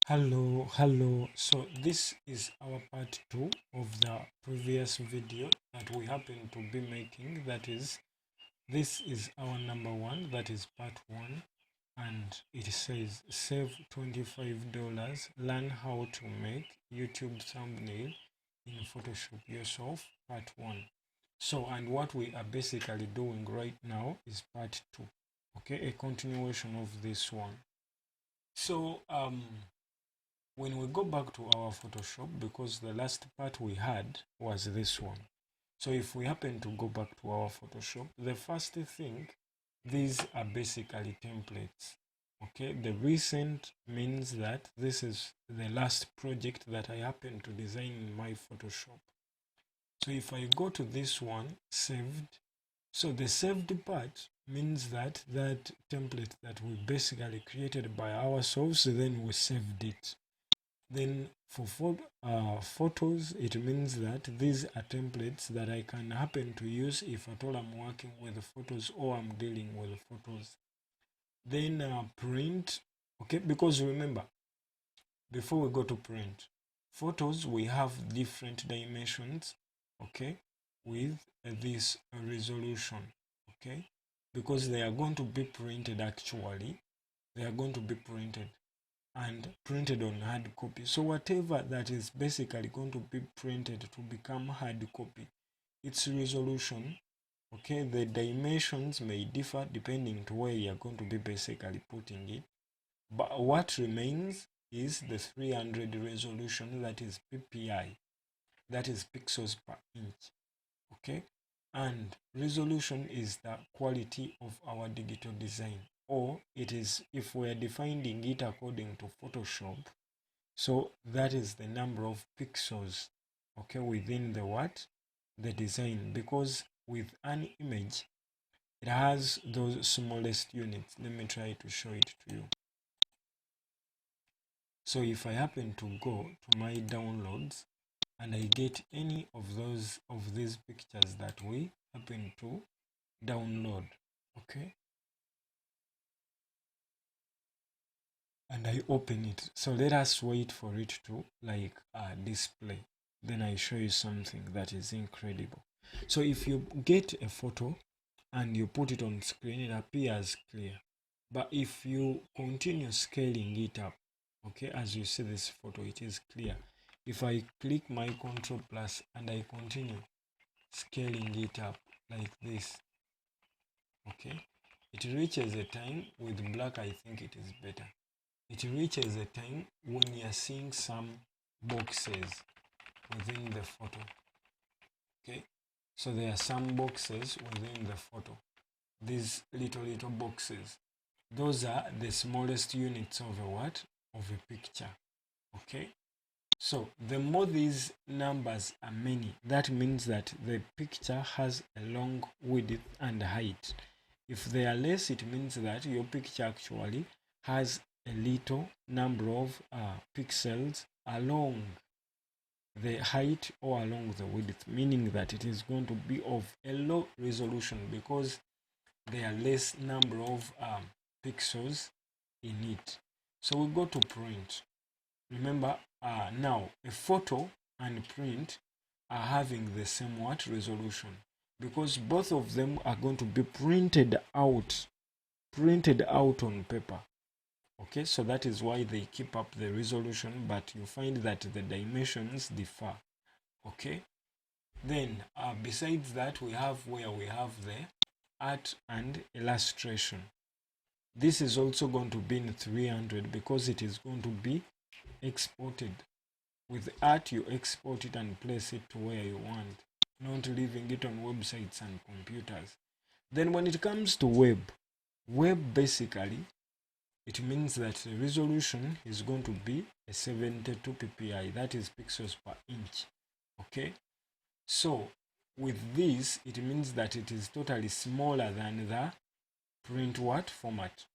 Hello. So this is our part 2 of the previous video that we happen to be making. This is our number 1, that is part 1, and it says save $25, learn how to make YouTube thumbnail in Photoshop yourself, part 1. So, and what we are basically doing right now is part 2, okay, a continuation of this one. So, when we go back to our Photoshop, because the last part we had was this one. So if we happen to go back to our Photoshop, the first thing, these are basically templates. Okay, the recent means that this is the last project that I happen to design in my Photoshop. So if I go to this one, saved, so the saved part means that that template that we basically created by ourselves, then we saved it. Then for photos, it means that these are templates that I can happen to use if at all I'm working with photos or I'm dealing with photos. Then print, okay, because remember, before we go to print, photos, we have different dimensions, okay, with this resolution, okay, because they are going to be printed actually. They are going to be printed and printed on hard copy. So whatever that is basically going to be printed to become hard copy, its resolution, okay, the dimensions may differ depending to where you are going to be basically putting it, but what remains is the 300 resolution, that is ppi, that is pixels per inch, okay, and resolution is the quality of our digital design, or it is, if we are defining it according to Photoshop, so that is the number of pixels, okay, within the design, because with an image it has those smallest units. Let me try to show it to you. So if I happen to go to my downloads and I get any of these pictures that we happen to download, okay, and I open it, so let us wait for it to display, then I show you something that is incredible. So if you get a photo and you put it on screen, it appears clear, but if you continue scaling it up, okay, as you see this photo, it is clear. If I click my Control plus and I continue scaling it up like this, okay, it reaches a time, with black I think it is better, it reaches a time when you're seeing some boxes within the photo, okay, so there are some boxes within the photo, these little boxes, those are the smallest units of a picture, okay. So the more these numbers are many, that means that the picture has a long width and height. If they are less, it means that your picture actually has a little number of pixels along the height or along the width, meaning that it is going to be of a low resolution because there are less number of pixels in it. So we go to print. Remember, now a photo and print are having the same resolution, because both of them are going to be printed out on paper, okay. So that is why they keep up the resolution, but you find that the dimensions differ, okay. Then besides that, we have the art and illustration. This is also going to be in 300 because it is going to be exported. With art, you export it and place it to where you want, not leaving it on websites and computers. Then when it comes to web basically, it means that the resolution is going to be a 72 ppi, that is pixels per inch, okay. So with this, it means that it is totally smaller than the print format,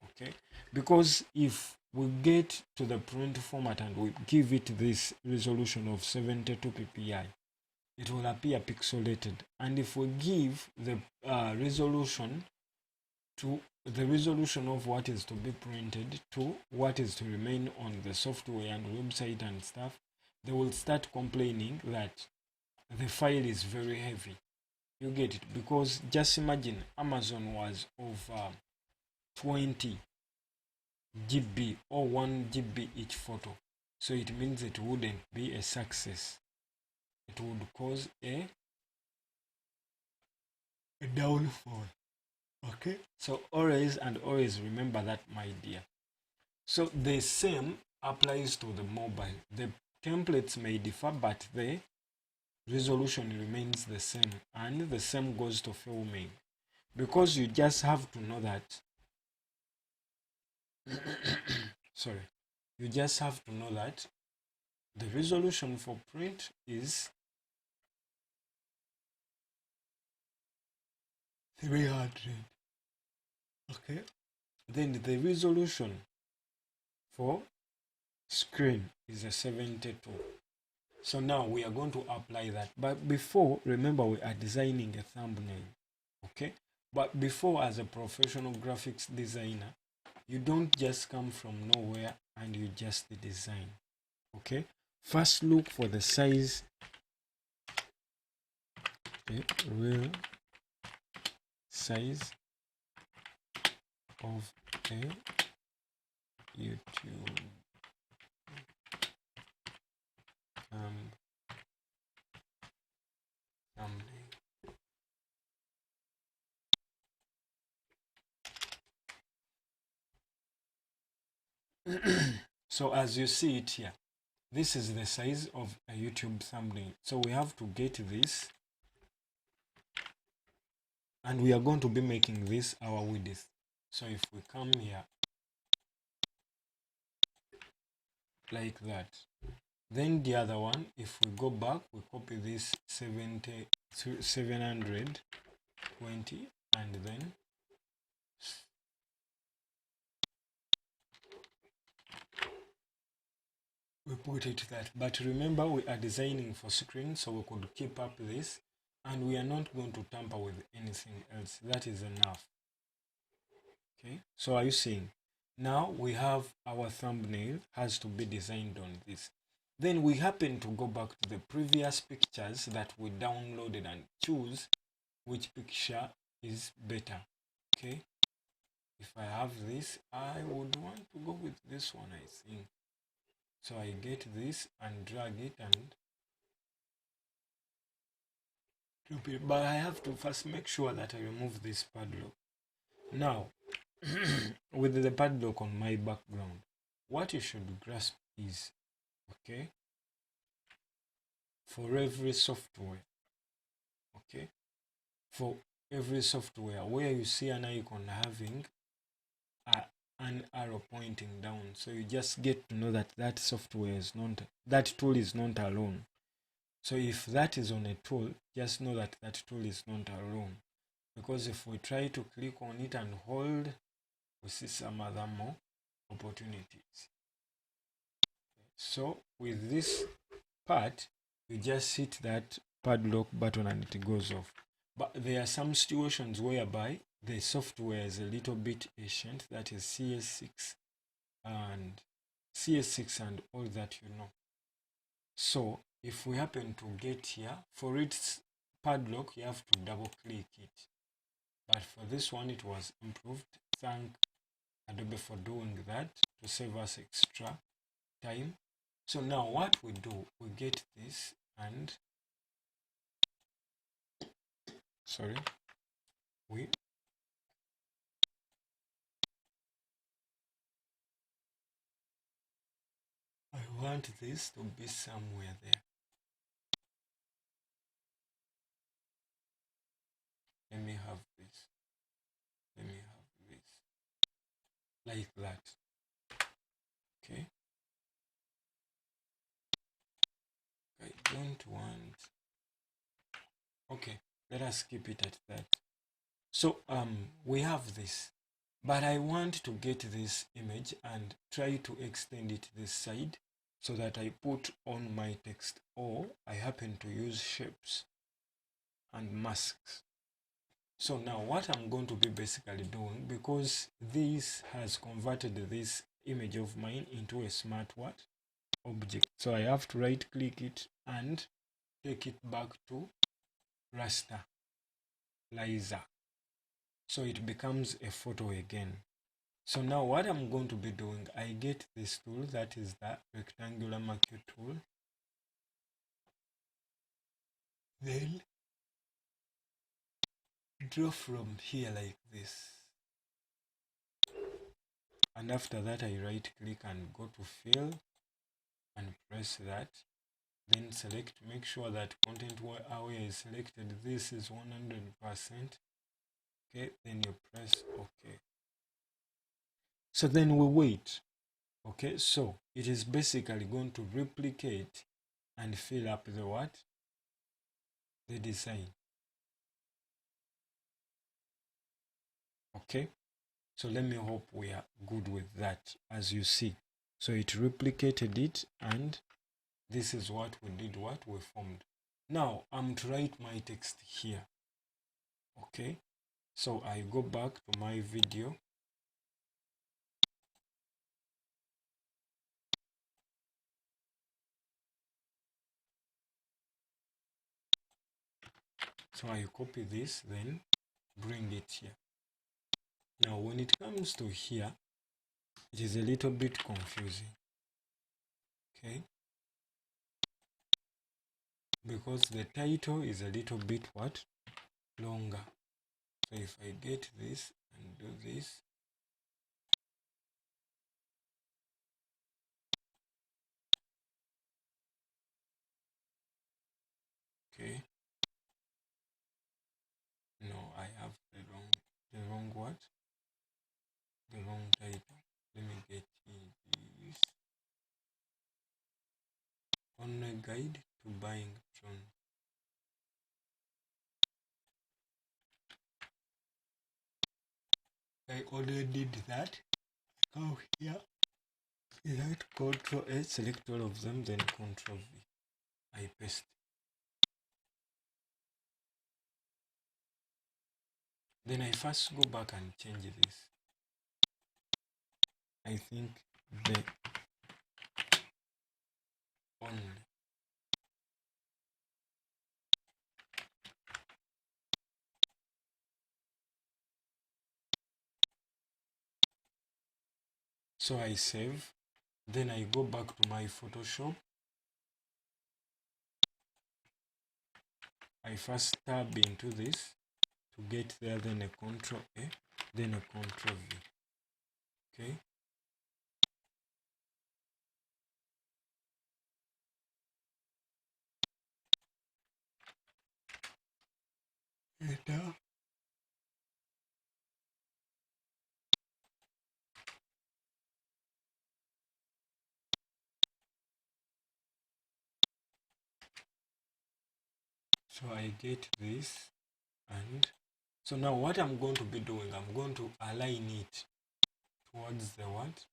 okay, because if we get to the print format and we give it this resolution of 72 ppi, it will appear pixelated. And if we give the resolution to the resolution of what is to be printed to what is to remain on the software and website and stuff, they will start complaining that the file is very heavy. You get it? Because just imagine Amazon was of 20 GB or 1 GB each photo. So it means it wouldn't be a success. It would cause a downfall. Okay? So always and always remember that, my dear. So the same applies to the mobile. The templates may differ, but the resolution remains the same, and the same goes to filming, because you just have to know that sorry, you just have to know that the resolution for print is 300. Okay, then the resolution for screen is a 72. So now we are going to apply that. But before, remember, we are designing a thumbnail. Okay, but before, as a professional graphics designer, you don't just come from nowhere and you just design. Okay, first look for the size, the real size of a YouTube thumbnail. So as you see it here, this is the size of a YouTube thumbnail. So we have to get this, and we are going to be making this our width. So if we come here like that, then the other one, if we go back, we copy this 720, and then we put it that. But remember, we are designing for screen, so we could keep up this, and we are not going to tamper with anything else. That is enough. Okay, so are you seeing? Now we have our thumbnail has to be designed on this. Then we happen to go back to the previous pictures that we downloaded and choose which picture is better. Okay, if I have this, I would want to go with this one, I think. So I get this and drag it and but I have to first make sure that I remove this padlock. Now, with the padlock on my background, what you should grasp is, okay, for every software, okay, for every software where you see an icon having an arrow pointing down, so you just get to know that that software is not, that tool is not alone. So if that is on a tool, just know that that tool is not alone, because if we try to click on it and hold, we see some other more opportunities. So with this part, you just hit that padlock button and it goes off. But there are some situations whereby the software is a little bit ancient, that is CS6 and all that, you know. So if we happen to get here, for its padlock, you have to double click it. But for this one, it was improved. Thank Adobe for doing that to save us extra time. So now what we do, we get this and I want this to be somewhere there. Let me have this. Let me have this. Like that. Okay. I don't want. Okay, let us keep it at that. So we have this, but I want to get this image and try to extend it this side so that I put on my text, or I happen to use shapes and masks. So now what I'm going to be basically doing, because this has converted this image of mine into a smart what object, so I have to right click it and take it back to rasterizer, so it becomes a photo again. So now what I'm going to be doing, I get this tool, that is the rectangular marquee tool, then draw from here like this, and after that I right click and go to fill and press that, then select, make sure that content aware is selected, this is 100%. Okay, then you press OK. So then we wait. Okay, so it is basically going to replicate and fill up the what, the design. Okay, so let me hope we are good with that. As you see, so it replicated it, and this is what we did, what we formed. Now I'm to write my text here. Okay, so I go back to my video, so I copy this, then bring it here. Now when it comes to here, it is a little bit confusing. Okay, because the title is a little bit what, longer. So if I get this and do this, okay, no, I have the wrong what, the wrong title. Let me get this, on a guide to buying drone. I already did that. Go here, select Ctrl A, select all of them, then Ctrl V. I paste. Then I first go back and change this. I think the only. So I save. Then I go back to my Photoshop. I first tab into this to get there, then a Ctrl A, then a Ctrl V. Okay. Enter. So I get this, and so now what I'm going to be doing, I'm going to align it towards the what?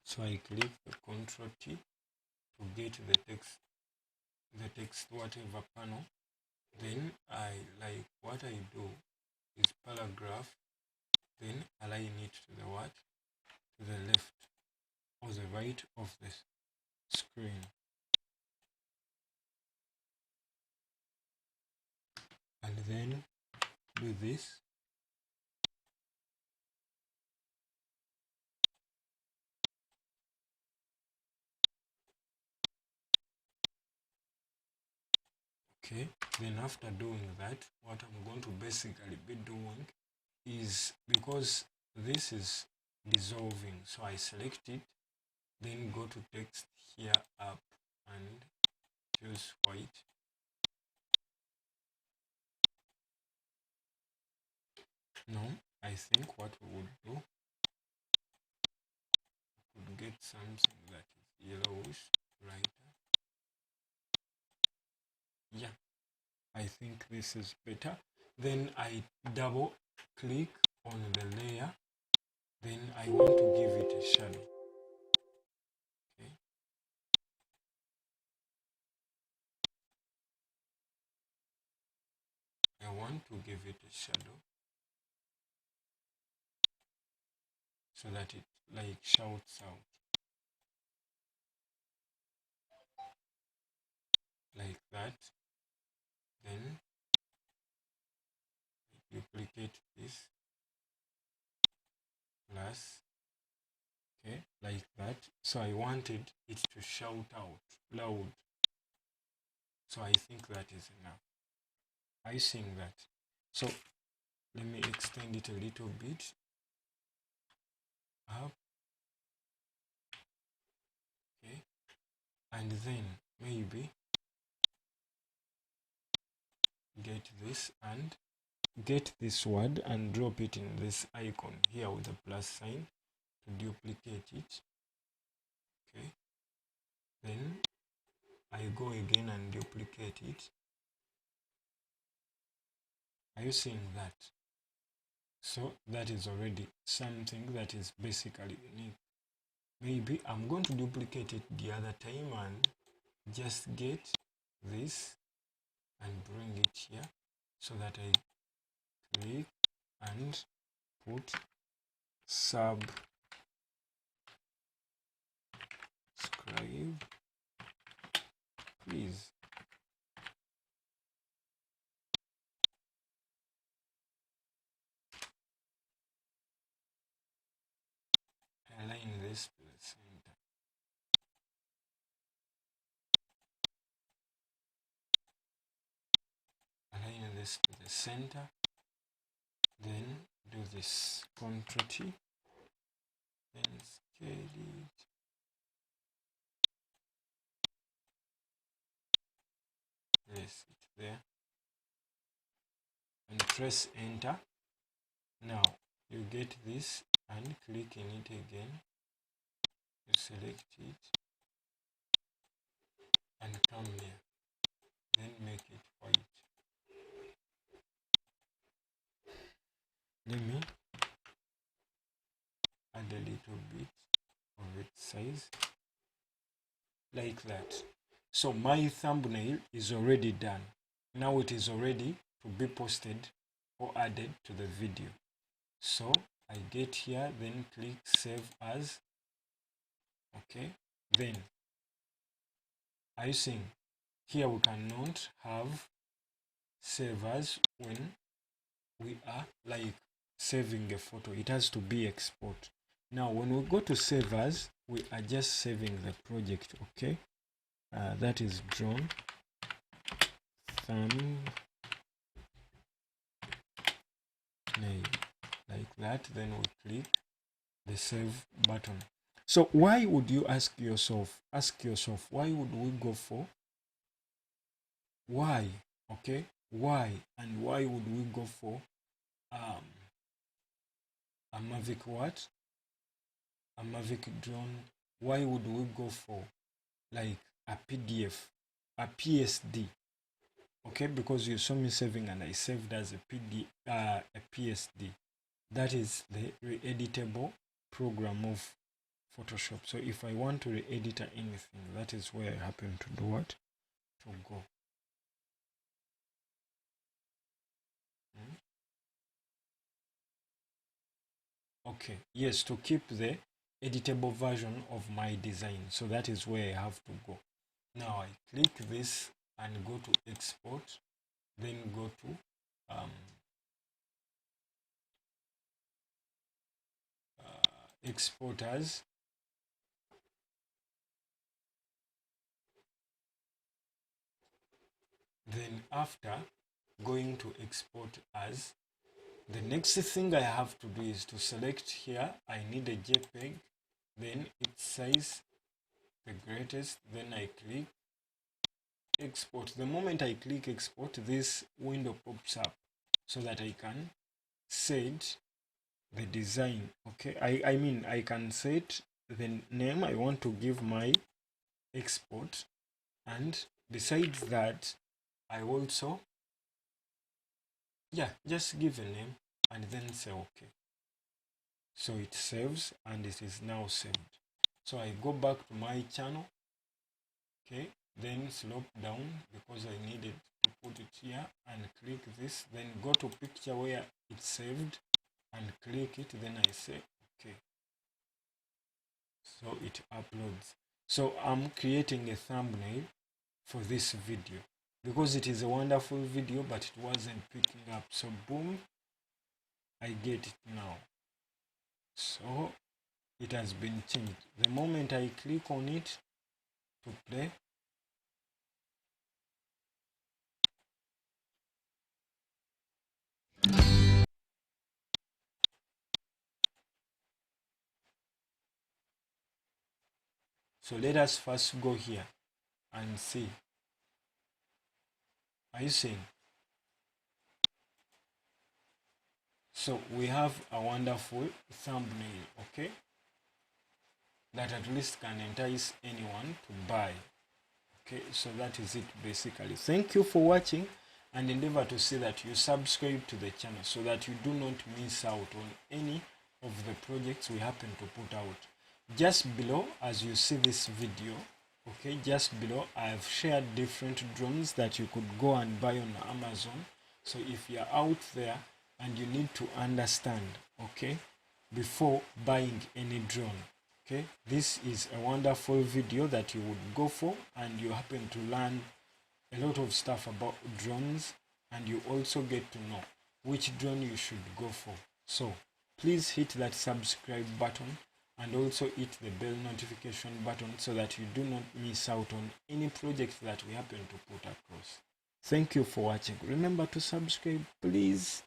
So I click the Ctrl T to get the text whatever panel. Then I like what I do is paragraph, then align it to the what? To the left or the right of the screen. And then do this. Okay, then after doing that, what I'm going to basically be doing is, because this is dissolving, so I select it, then go to text here up and choose white. Now I think what we would do, we would get something that is yellowish, right? Yeah, I think this is better. Then I double click on the layer, then I want to give it a shadow. Okay. I want to give it a shadow so that it like shouts out like that. Then duplicate this plus, okay, like that. So I wanted it to shout out loud. So I think that is enough. Are you seeing that? So let me extend it a little bit up. Okay. And then maybe get this and get this word and drop it in this icon here with the plus sign to duplicate it. Okay. Then I go again and duplicate it. Are you seeing that? So that is already something that is basically unique. Maybe I'm going to duplicate it the other time and just get this and bring it here so that I click and put subscribe, please. Align this to the center. Align this to the center. Then do this Ctrl T. Then scale it. Place it there. And press enter. Now you get this and click in it again. You select it and come here. Then make it white. Let me add a little bit of its size like that. So my thumbnail is already done. Now it is ready to be posted or added to the video. So I get here, then click save as. Okay, then are you seeing here we cannot have save as when we are like saving a photo. It has to be export. Now when we go to save as, we are just saving the project. Okay, that is drawn thumbnail like that. Then we click the save button. So why would you ask yourself, why would we go for why? Okay, why? And why would we go for a Mavic what? A Mavic drone? Why would we go for like a PDF, a PSD? Okay, because you saw me saving and I saved as a PSD. That is the re-editable program of Photoshop. So if I want to re-edit anything, that is where I happen to do what? To go. Okay, yes, to keep the editable version of my design. So that is where I have to go. Now I click this and go to export, then go to export as. Then after going to export as, the next thing I have to do is to select here. I need a JPEG, then its size, the greatest, then I click export. The moment I click export, this window pops up so that I can set the design. Okay, I mean I can set the name I want to give my export, and besides that I also just give a name and then say okay. So it saves and it is now saved. So I go back to my channel. Okay, then slope down because I needed to put it here and click this, then go to picture where it's saved and click it, then I say okay. So it uploads. So I'm creating a thumbnail for this video because it is a wonderful video, but it wasn't picking up. So boom, I get it now. So it has been changed. The moment I click on it to play, so let us first go here and see. Are you seeing? So we have a wonderful thumbnail, okay, that at least can entice anyone to buy. Okay, so that is it basically. Thank you for watching, and endeavor to see that you subscribe to the channel so that you do not miss out on any of the projects we happen to put out. Just below, as you see this video, okay, just below I have shared different drones that you could go and buy on Amazon. So if you're out there and you need to understand, okay, before buying any drone, okay, this is a wonderful video that you would go for, and you happen to learn a lot of stuff about drones, and you also get to know which drone you should go for. So please hit that subscribe button and also hit the bell notification button so that you do not miss out on any project that we happen to put across. Thank you for watching. Remember to subscribe, please.